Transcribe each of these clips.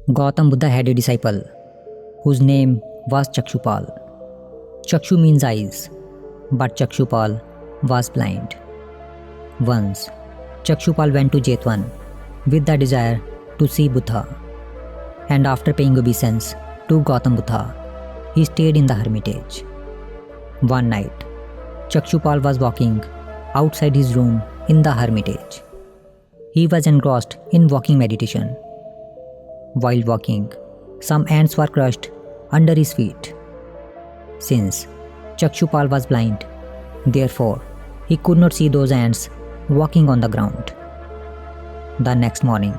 Gautam Buddha had a disciple whose name was Chakshupal. Chakshu means eyes, but Chakshupal was blind. Once, Chakshupal went to Jetwan with the desire to see Buddha, and after paying obeisance to Gautam Buddha, he stayed in the hermitage. One night, Chakshupal was walking outside his room in the hermitage. He was engrossed in walking meditation. While walking, some ants were crushed under his feet. Since Chakshupal was blind, therefore he could not see those ants walking on the ground. The next morning,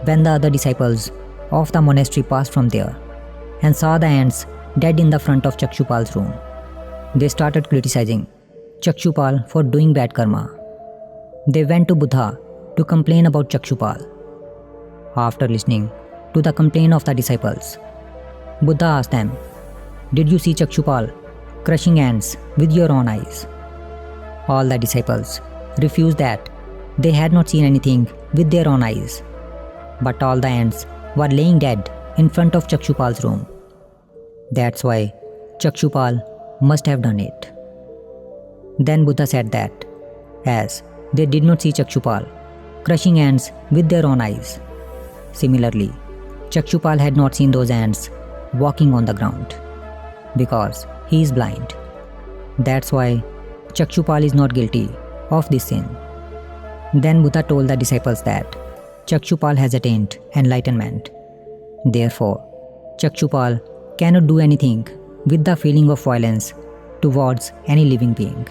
when the other disciples of the monastery passed from there and saw the ants dead in the front of Chakshupal's room, they started criticizing Chakshupal for doing bad karma. They went to Buddha to complain about Chakshupal. After listening to the complaint of the disciples, Buddha asked them, "Did you see Chakshupal crushing ants with your own eyes?" All the disciples refused that they had not seen anything with their own eyes, but all the ants were laying dead in front of Chakshupal's room. That's why Chakshupal must have done it. Then Buddha said that, as they did not see Chakshupal crushing ants with their own eyes, similarly, Chakshupal had not seen those ants walking on the ground, because he is blind. That's why Chakshupal is not guilty of this sin. Then Buddha told the disciples that Chakshupal has attained enlightenment. Therefore, Chakshupal cannot do anything with the feeling of violence towards any living being.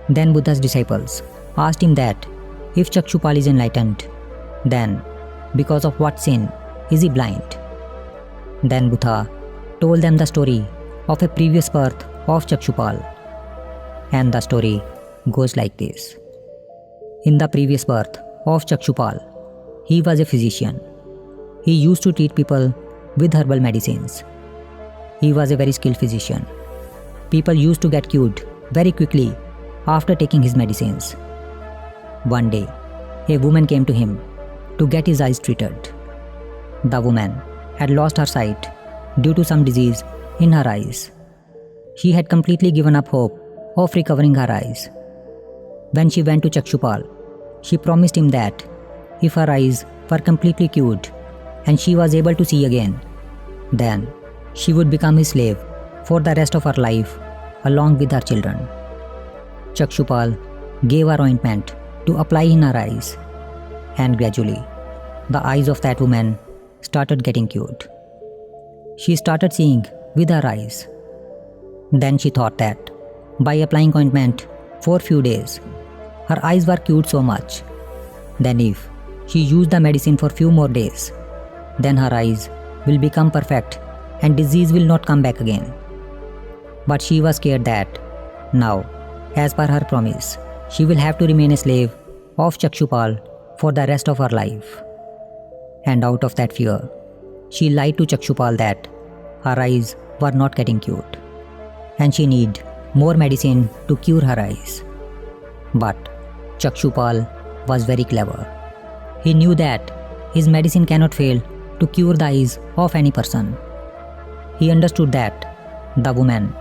Then Buddha's disciples asked him that if Chakshupal is enlightened, then because of what sin is he blind? Then Buddha told them the story of a previous birth of Chakshupal. And the story goes like this. In the previous birth of Chakshupal, he was a physician. He used to treat people with herbal medicines. He was a very skilled physician. People used to get cured very quickly after taking his medicines. One day, a woman came to him to get his eyes treated. The woman had lost her sight due to some disease in her eyes. She had completely given up hope of recovering her eyes. When she went to Chakshupal, she promised him that if her eyes were completely cured and she was able to see again, then she would become his slave for the rest of her life along with her children. Chakshupal gave her ointment to apply in her eyes, and gradually the eyes of that woman started getting cured. She started seeing with her eyes. Then she thought that by applying ointment for few days, her eyes were cured so much. Then if she used the medicine for few more days, then her eyes will become perfect and disease will not come back again. But she was scared that now, as per her promise, she will have to remain a slave of Chakshupal for the rest of her life. And out of that fear, she lied to Chakshupal that her eyes were not getting cured, and she need more medicine to cure her eyes. But Chakshupal was very clever. He knew that his medicine cannot fail to cure the eyes of any person. He understood that the woman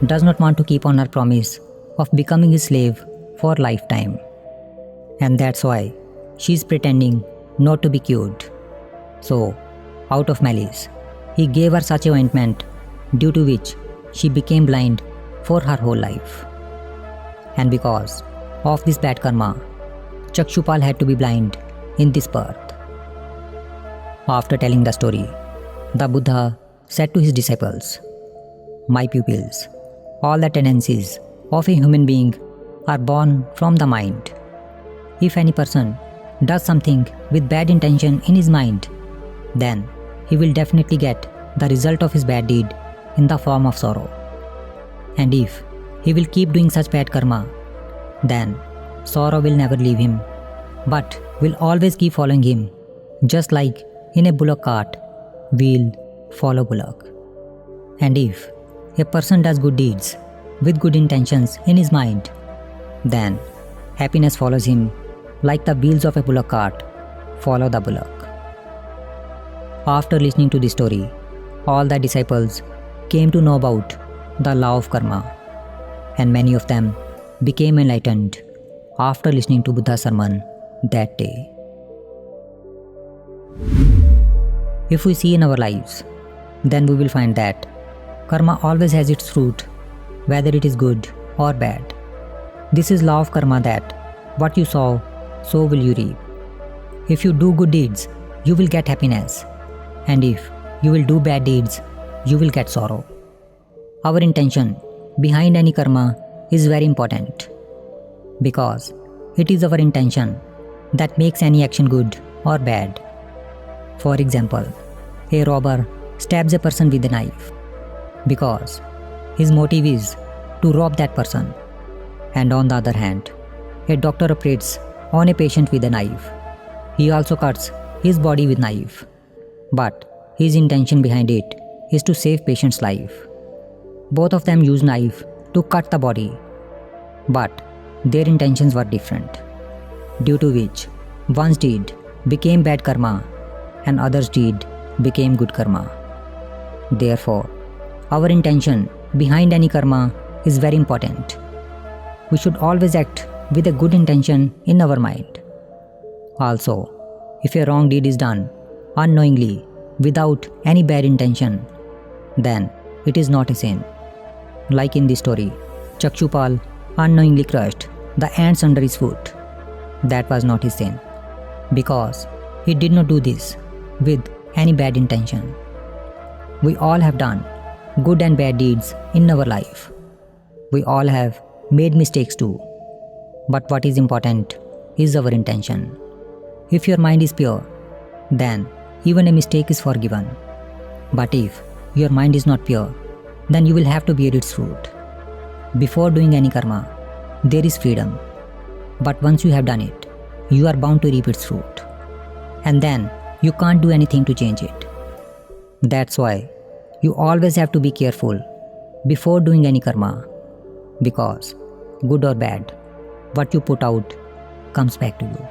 does not want to keep on her promise of becoming his slave for lifetime. And that's why she is pretending not to be cured. So, out of malice, he gave her such a ointment due to which she became blind for her whole life. And because of this bad karma, Chakshupal had to be blind in this birth. After telling the story, the Buddha said to his disciples, "My pupils, all the tendencies of a human being are born from the mind. If any person does something with bad intention in his mind, then he will definitely get the result of his bad deed in the form of sorrow. And if he will keep doing such bad karma, then sorrow will never leave him, but will always keep following him, just like in a bullock cart, wheel follow bullock. And if a person does good deeds with good intentions in his mind, then happiness follows him like the wheels of a bullock cart follow the bullock." After listening to this story, all the disciples came to know about the law of karma, and many of them became enlightened after listening to Buddha's sermon that day. If we see in our lives, then we will find that karma always has its fruit, whether it is good or bad. This is law of karma, that what you sow, so will you reap. If you do good deeds, you will get happiness, and if you will do bad deeds, you will get sorrow. Our intention behind any karma is very important, because it is our intention that makes any action good or bad. For example, a robber stabs a person with a knife because his motive is to rob that person. And on the other hand, a doctor operates on a patient with a knife. He also cuts his body with knife, but his intention behind it is to save patient's life. Both of them use knife to cut the body, but their intentions were different, due to which one's deed became bad karma and other's deed became good karma. Therefore, our intention behind any karma is very important. We should always act with a good intention in our mind. Also, if a wrong deed is done unknowingly without any bad intention, then it is not a sin. Like in this story, Chakshupal unknowingly crushed the ants under his foot. That was not his sin, because he did not do this with any bad intention. We all have done good and bad deeds in our life. We all have made mistakes too. But what is important is our intention. If your mind is pure, then even a mistake is forgiven. But if your mind is not pure, then you will have to bear its fruit. Before doing any karma, there is freedom. But once you have done it, you are bound to reap its fruit. And then you can't do anything to change it. That's why you always have to be careful before doing any karma, because good or bad, what you put out comes back to you.